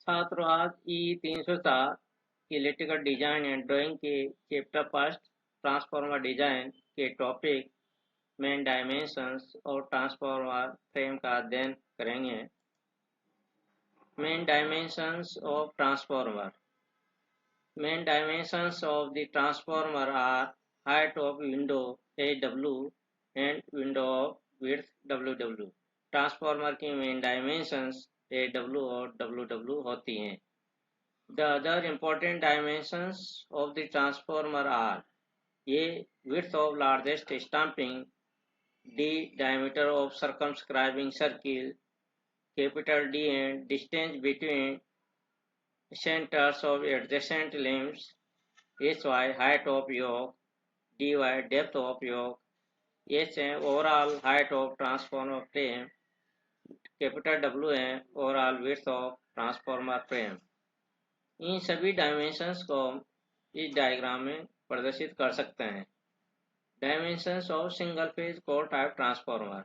छात्रों आज E307 electrical design and drawing के चैप्टर फर्स्ट ट्रांसफार्मर डिजाइन के टॉपिक मेन डायमेंशंस और ट्रांसफार्मर फ्रेम का अध्ययन करेंगे। Main dimensions of transformer. Main dimensions of the transformer are height of window AW and window of width WW। Transformer की main dimensions AW और WW होती हैं। The other important dimensions of the transformer are A. Width of largest stamping, D. Diameter of circumscribing circle, capital D, and distance between centers of adjacent limbs, HY height of yoke, DY depth of yoke, HM overall height of transformer frame, capital WM overall width of transformer frame। इन सभी dimensions को हम इस diagram में प्रदर्शित कर सकते हैं। Dimensions of single phase core type transformer.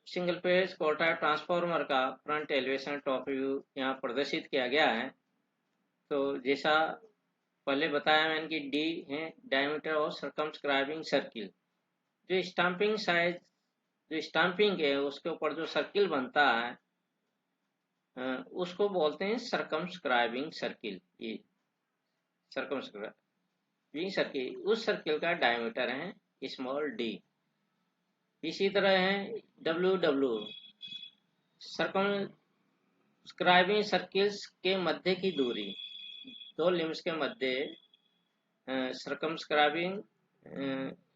Single phase core type transformer का फ्रंट एलिवेशन टॉप व्यू यहाँ प्रदर्शित किया गया है। तो जैसा पहले बताया मैंने कि डी है डायमीटर ऑफ सर्कमस्क्राइबिंग सर्किल। जो स्टैंपिंग साइज जो स्टैंपिंग है उसके ऊपर जो सर्किल बनता है उसको बोलते हैं सर्कमस्क्राइबिंग सर्किल। ये सर्कमस्क्राइबिंग सर्किल उस सर्किल का डायमीटर है स्मॉल डी। इसी तरह है WW सर्कमस्क्राइबिंग सर्किल्स के मध्य की दूरी। दो लिम्स के मध्य सर्कमस्क्राइबिंग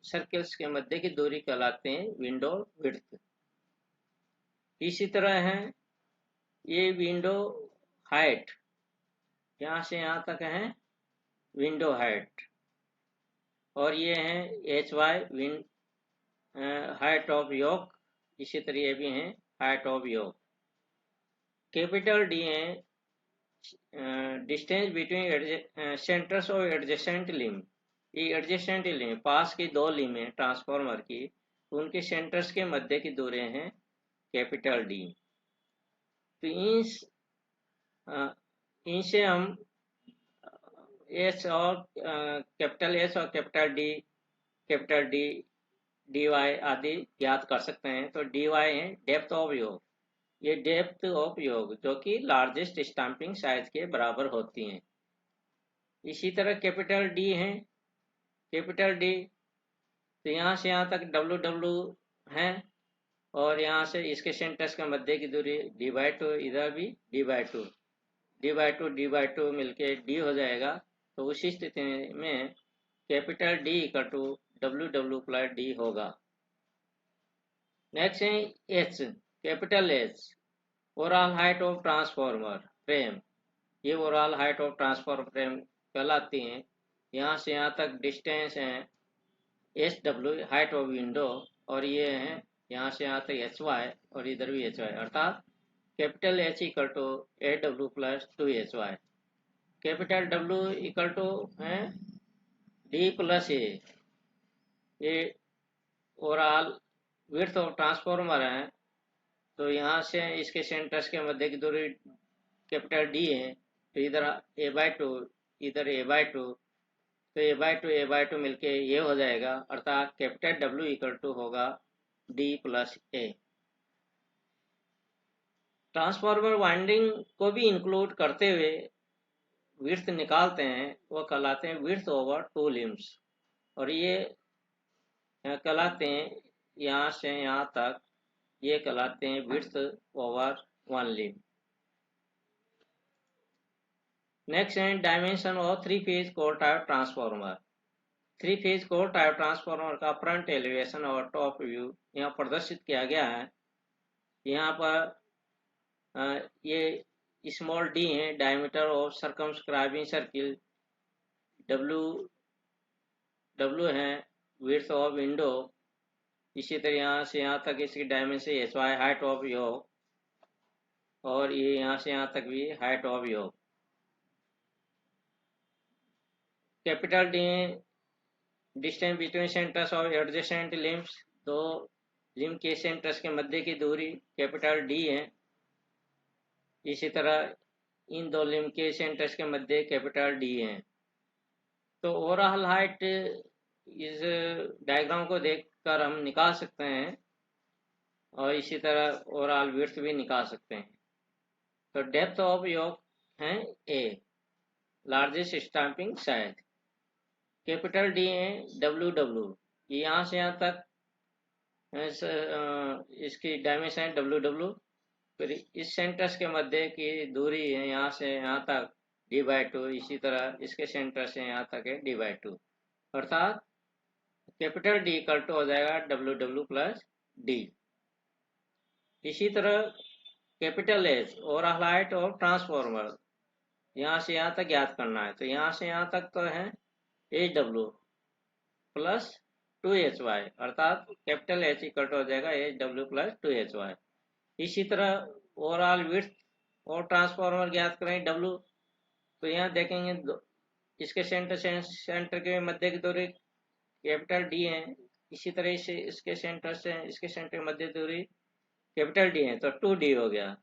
सर्किल्स के मध्य की दूरी कहलाते हैं विंडो विड्थ। इसी तरह है ये विंडो हाइट, यहाँ से यहाँ तक है विंडो हाइट, और ये है HY wind height of yoke. इसी तरह ये भी है height of yoke. Capital D है distance between centres of adjacent limb. ये एडजेसेंट लिम पास की दो लिम है ट्रांसफार्मर की, उनके सेंटर्स के मध्य की दूरी है कैपिटल D। तो इनसे हम S और कैपिटल S और कैपिटल D dy आदि ज्ञात कर सकते हैं। तो dy है डेप्थ ऑफ योक। ये डेप्थ ऑफ योक जो कि लार्जेस्ट स्टैंपिंग साइज के बराबर होती हैं। इसी तरह कैपिटल D है कैपिटल D, तो यहाँ से यहाँ तक WW है, और यहाँ से इसके सेंटर्स के मध्य की दूरी D/2, इधर भी D/2 D/2 मिलके D हो जाएगा। तो उसी स्थिति में capital D equal to WW plus D होगा। नेक्स्ट है H, capital H overall height of transformer frame. ये overall height of transformer frame कहलाती हैं। यहाँ से यहाँ तक डिस्टेंस है SW हाइट ऑफ विंडो, और ये है यहाँ से यहाँ तक HY और इधर भी HY, अर्थात capital H equal to AW plus 2HY। Capital W equal to है D प्लस A। ये ओवरऑल विड्थ ऑफ ट्रांसफार्मर है। तो यहाँ से इसके सेंटर्स के मध्य की दूरी कैपिटल D है, तो इधर A/2 इधर A/2, तो A/2 मिलके ये हो जाएगा, अर्थात कैपिटल W इक्वल टू होगा D plus A। Transformer winding को भी इंक्लूड करते हुए विड्थ निकालते हैं, वो कहलाते हैं विड्थ ओवर 2 लिम्स, और ये कहलाते हैं यहाँ से यहाँ तक ये कहलाते हैं विड्थ ओवर 1 लिम। नेक्स्ट है dimension of 3 phase core type transformer. 3 phase core type transformer का फ्रंट एलिवेशन और टॉप व्यू यहाँ प्रदर्शित किया गया है। यहाँ पर ये स्मॉल d है diameter of circumscribing circle, W है विड्थ ऑफ विंडो। इसी तरह यहाँ से यहाँ तक इसकी डायमेंशन HY हाइट ऑफ योक, और ये यहाँ से यहाँ तक भी height of yoke. Capital D distance between centres of adjacent limbs. दो लिम के सेंटर्स के मध्य की दूरी कैपिटल D है। इसी तरह इन दो लिम्ब के सेंटर्स के मध्य कैपिटल डी है। तो ओवरऑल हाइट इस डायग्राम को देखकर हम निकाल सकते हैं और इसी तरह ओवरऑल विड्थ भी निकाल सकते हैं। तो डेप्थ ऑफ योक है A, largest stamping size, capital D है डब्ल्यू डब्ल्यू, यहाँ से यहाँ तक इसकी डायमेंशन है डब्ल्यू डब्ल्यू। फिर इस सेंटर्स के मध्य की दूरी है यहाँ से यहाँ तक d/2, इसी तरह इसके सेंटर से यहाँ तक है d/2, अर्थात कैपिटल डी इक्वल टू हो जाएगा डब्ल्यू डब्ल्यू प्लस डी। इसी तरह कैपिटल एच ओवरऑल हाइट और ट्रांसफॉर्मर यहाँ से यहाँ तक ज्ञात करना है। तो यहाँ से यहाँ तक तो है एच डब्ल्यू प्लस 2hy, अर्थात कैपिटल एच इक्वल टू हो जाएगा एच डब्ल्यू प्लस 2hy। इसी तरह ओवरऑल विड्थ और ट्रांसफॉर्मर ज्ञात करें डब्ल्यू, तो यहाँ देखेंगे इसके सेंटर के मध्य की दूरी कैपिटल डी है, इसी तरह से इसके सेंटर से इसके सेंटर की मध्य दूरी कैपिटल डी है, तो 2d हो गया।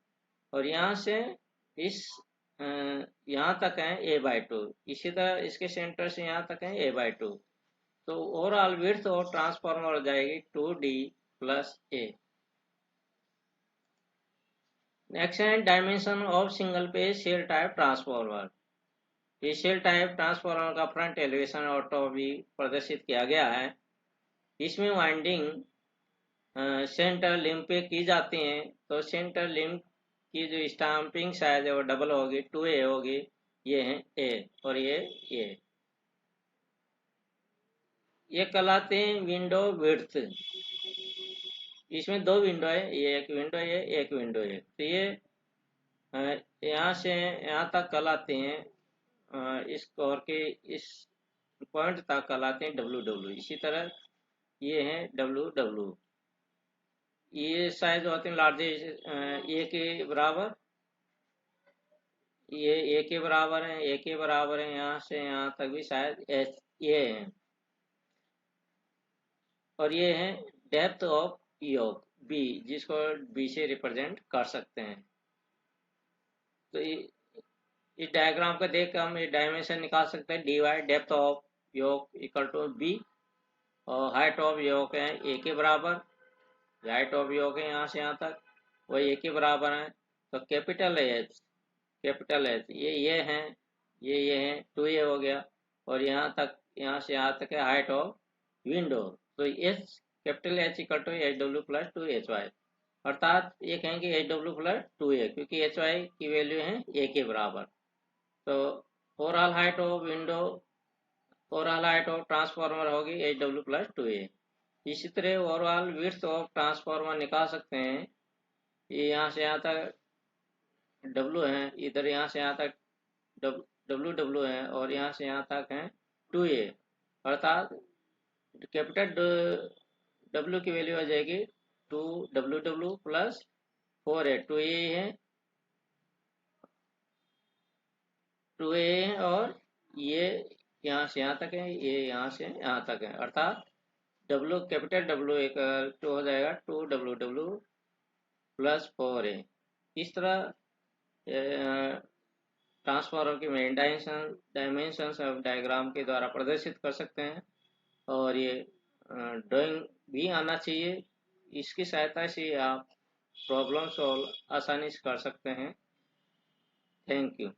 और यहाँ से इस यहाँ तक है a/2, इसी तरह इसके सेंटर से यहाँ तक है a/2। तो ओवरऑल विड्थ और ट्रांसफॉर्मर हो जाएगी 2d प्लस a। नेक्स्ट है dimension of single page shell type transformer. ये शेल टाइप ट्रांसफॉर्मर का फ्रंट एलिवेशन और टॉप भी प्रदर्शित किया गया है। इसमें वाइंडिंग सेंटर लिम्ब पे की जाती हैं, तो सेंटर लिम्ब की जो स्टैंपिंग साइज है वो डबल होगी, 2a होगी, ये है a और ये a। ये कहलाते हैं विंडो विड्थ। इसमें दो विंडो है, ये एक विंडो है, एक विंडो है। तो ये यहाँ से यहाँ तक कहलाते हैं, इस कोर के इस पॉइंट तक कहलाते हैं डब्ल्यू डब्ल्यू। इसी तरह ये है डब्ल्यू डब्ल्यू। ये साइज होते हैं लार्जेस्ट ए के बराबर, ये ए के बराबर है, ए के बराबर है, यहाँ से यहाँ तक भी शायद एच ये है। और ये है डेप्थ ऑफ योक बी, जिसको बी से रिप्रेजेंट कर सकते हैं। तो इस डायग्राम को देख हम ये डायमेंशन निकाल सकते हैं, dy depth of yoke equal to B, और हाइट ऑफ योक है ए के बराबर, हाइट ऑफ योक है यहाँ से यहाँ तक वही ए के बराबर है। तो कैपिटल एच ये है, ये है 2a हो गया, और यहाँ तक यहाँ से यहाँ तक है हाइट ऑफ विंडो। तो H capital H equal to H W plus 2hy, अर्थात ये कहेंगे एच डब्ल्यू प्लस 2a, क्योंकि hy की वैल्यू है a के बराबर। तो overall height of window overall height of transformer होगी एच डब्ल्यू प्लस 2a। इसी तरह ओवरऑल विड्थ ऑफ ट्रांसफॉर्मर निकाल सकते हैं। ये यहाँ से यहाँ तक W है, इधर यहाँ से यहाँ तक W है, और यहाँ से यहाँ तक है 2a, अर्थात कैपिटल W की वैल्यू आ जाएगी 2W प्लस 4a, 2a है, और ये यहाँ से यहाँ तक है, ये यहाँ से यहाँ तक है, अर्थात W कैपिटल W एक हो जाएगा 2W प्लस 4a। इस तरह ट्रांसफॉर्मर की मेन डायमेंशंस ऑफ डायग्राम के द्वारा प्रदर्शित कर सकते हैं। और ये ड्राइंग भी आना चाहिए, इसकी सहायता से आप प्रॉब्लम सॉल्व आसानी से कर सकते हैं। Thank you.